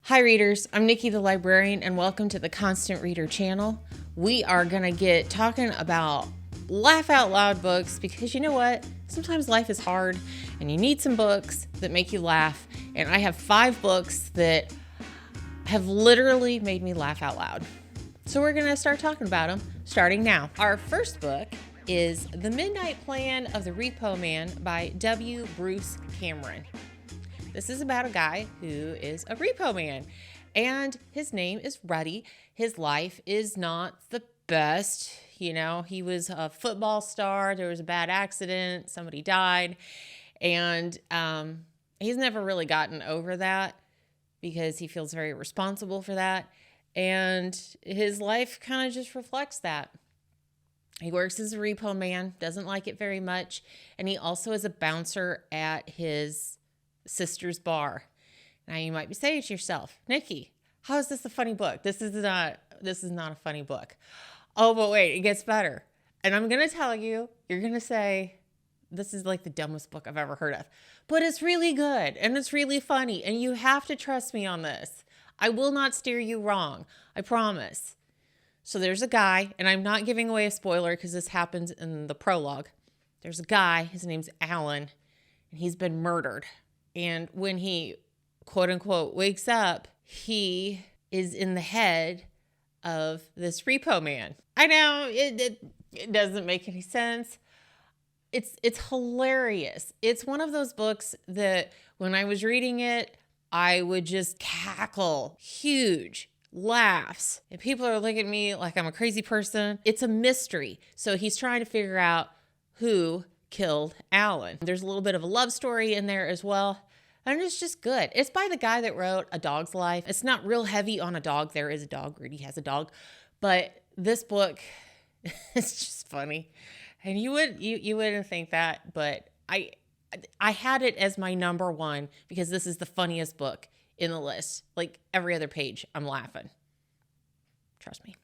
Hi readers, I'm Nikki the Librarian and welcome to the Constant Reader channel. We are going to get talking about laugh out loud books because you know what? Sometimes life is hard and you need some books that make you laugh. And I have 5 books that have literally made me laugh out loud. So we're going to start talking about them starting now. Our first book is The Midnight Plan of the Repo Man by W. Bruce Cameron. This is about a guy who is a repo man, and his name is Ruddy. His life is not the best. You know, he was a football star. There was a bad accident. Somebody died. And he's never really gotten over that because he feels very responsible for that. And his life kind of just reflects that. He works as a repo man, doesn't like it very much. And he also is a bouncer at his sister's bar. Now you might be saying to yourself, Nikki, how is this a funny book? This is not a funny book. Oh, but wait, it gets better. And I'm going to tell you, you're going to say, this is like the dumbest book I've ever heard of. But it's really good and it's really funny. And you have to trust me on this. I will not steer you wrong. I promise. So there's a guy, and I'm not giving away a spoiler because this happens in the prologue. There's a guy, his name's Alan, and he's been murdered. And when he, quote unquote, wakes up, he is in the head of this repo man. I know it doesn't make any sense. It's hilarious. It's one of those books that when I was reading it, I would just cackle, huge laughs. And people are looking at me like I'm a crazy person. It's a mystery. So he's trying to figure out who killed Alan. There's a little bit of a love story in there as well. And it's just good. It's by the guy that wrote A Dog's Life. It's not real heavy on a dog. There is a dog. Rudy has a dog. But this book, it's just funny. And you wouldn't think that, but I had it as my number one because this is the funniest book in the list. Like every other page, I'm laughing. Trust me.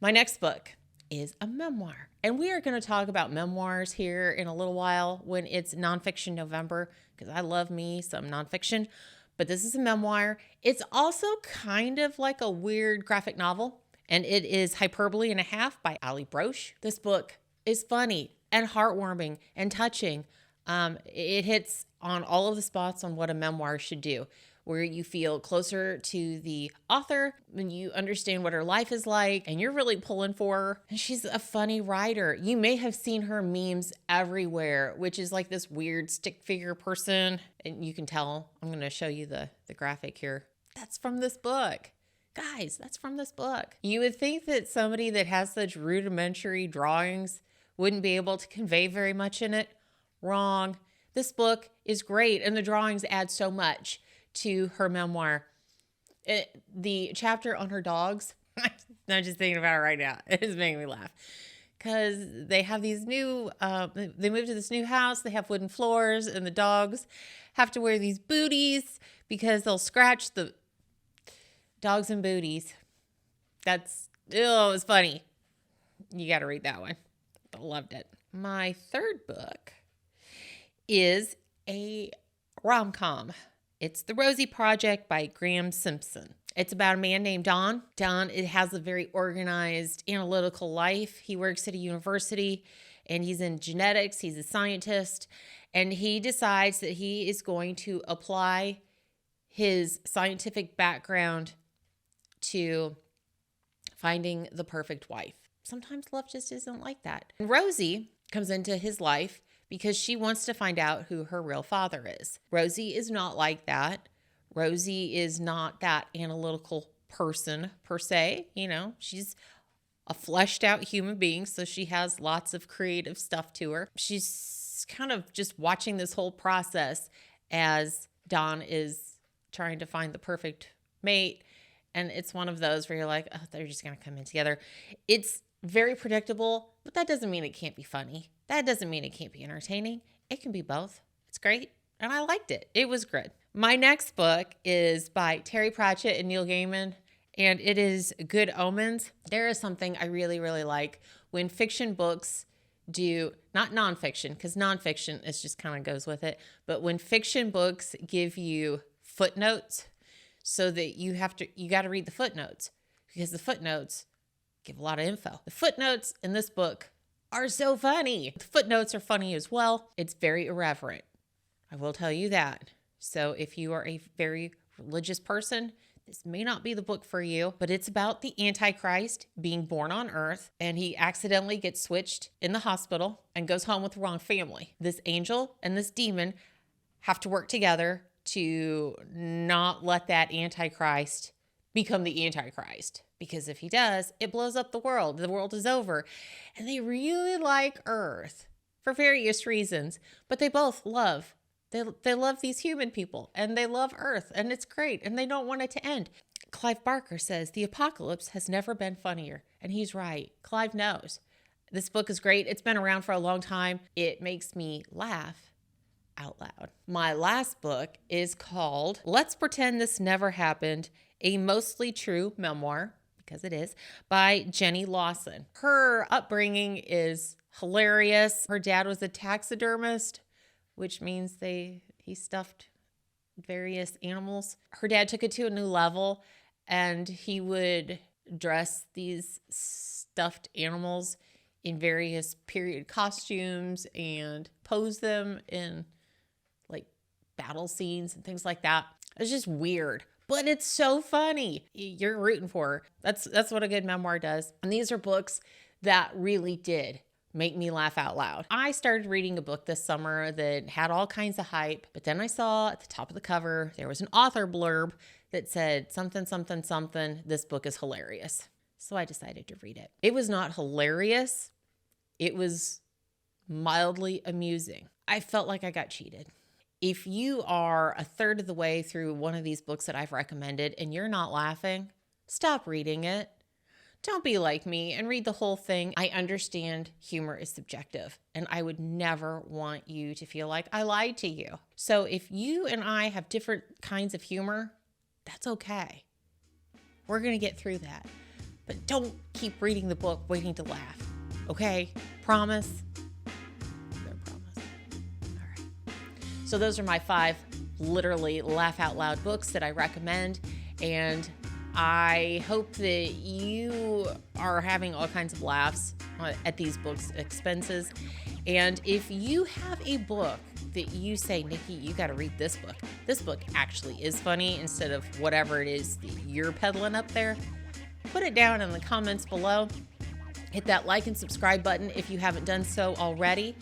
My next book is a memoir. And we are going to talk about memoirs here in a little while when it's Nonfiction November, because I love me some nonfiction. But this is a memoir. It's also kind of like a weird graphic novel, and it is Hyperbole and a Half by Allie Brosh. This book is funny and heartwarming and touching. It hits on all of the spots on what a memoir should do, where you feel closer to the author when you understand what her life is like and you're really pulling for her. And she's a funny writer. You may have seen her memes everywhere, which is like this weird stick figure person. And you can tell, I'm going to show you the graphic here. That's from this book. Guys, that's from this book. You would think that somebody that has such rudimentary drawings wouldn't be able to convey very much in it. Wrong. This book is great and the drawings add so much to her memoir. The chapter on her dogs, I'm just thinking about it right now. It is making me laugh because they have these new, they moved to this new house. They have wooden floors and the dogs have to wear these booties because they'll scratch the dogs and booties. It's funny. You got to read that one. I loved it. My third book is a rom-com. It's The Rosie Project by Graeme Simsion. It's about a man named Don. Don has a very organized, analytical life. He works at a university and he's in genetics. He's a scientist and he decides that he is going to apply his scientific background to finding the perfect wife. Sometimes love just isn't like that. And Rosie comes into his life because she wants to find out who her real father is. Rosie is not like that. Rosie is not that analytical person per se. You know, she's a fleshed out human being, so she has lots of creative stuff to her. She's kind of just watching this whole process as Don is trying to find the perfect mate. And it's one of those where you're like, oh, they're just going to come in together. It's very predictable, but that doesn't mean it can't be funny. That doesn't mean it can't be entertaining. It can be both. It's great. And I liked it. It was good. My next book is by Terry Prachett and Neil Gaiman, and it is Good Omens. There is something I really, really like when fiction books do, not nonfiction, because nonfiction is just kind of goes with it, but when fiction books give you footnotes so that you got to read the footnotes, because the footnotes give a lot of info. The footnotes in this book are so funny. The footnotes are funny as well. It's very irreverent. I will tell you that. So if you are a very religious person, this may not be the book for you, but it's about the Antichrist being born on Earth, and he accidentally gets switched in the hospital and goes home with the wrong family. This angel and this demon have to work together to not let that Antichrist become the Antichrist. Because if he does, it blows up the world. The world is over. And they really like Earth for various reasons, but they both love. They love these human people, and they love Earth, and it's great, and they don't want it to end. Clive Barker says, the apocalypse has never been funnier, and he's right. Clive knows. This book is great. It's been around for a long time. It makes me laugh out loud. My last book is called Let's Pretend This Never Happened, a mostly true memoir, because it is, by Jenny Lawson. Her upbringing is hilarious. Her dad was a taxidermist, which means he stuffed various animals. Her dad took it to a new level, and he would dress these stuffed animals in various period costumes and pose them in like battle scenes and things like that. It's just weird, but it's so funny. You're rooting for her. That's what a good memoir does. And these are books that really did make me laugh out loud. I started reading a book this summer that had all kinds of hype, but then I saw at the top of the cover, there was an author blurb that said something, something, something. This book is hilarious. So I decided to read it. It was not hilarious. It was mildly amusing. I felt like I got cheated. If you are a third of the way through one of these books that I've recommended and you're not laughing, stop reading it. Don't be like me and read the whole thing. I understand humor is subjective, and I would never want you to feel like I lied to you. So if you and I have different kinds of humor, that's okay. We're going to get through that. But don't keep reading the book waiting to laugh. Okay? Promise? No promise. All right. So those are my 5 literally laugh out loud books that I recommend, and I hope that you are having all kinds of laughs at these books' expenses. And if you have a book that you say, Nikki, you got to read this book. This book actually is funny instead of whatever it is that you're peddling up there. Put it down in the comments below. Hit that like and subscribe button if you haven't done so already.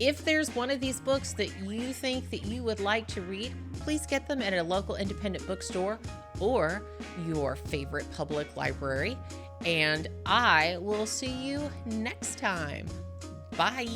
If there's one of these books that you think that you would like to read, please get them at a local independent bookstore or your favorite public library. And I will see you next time. Bye.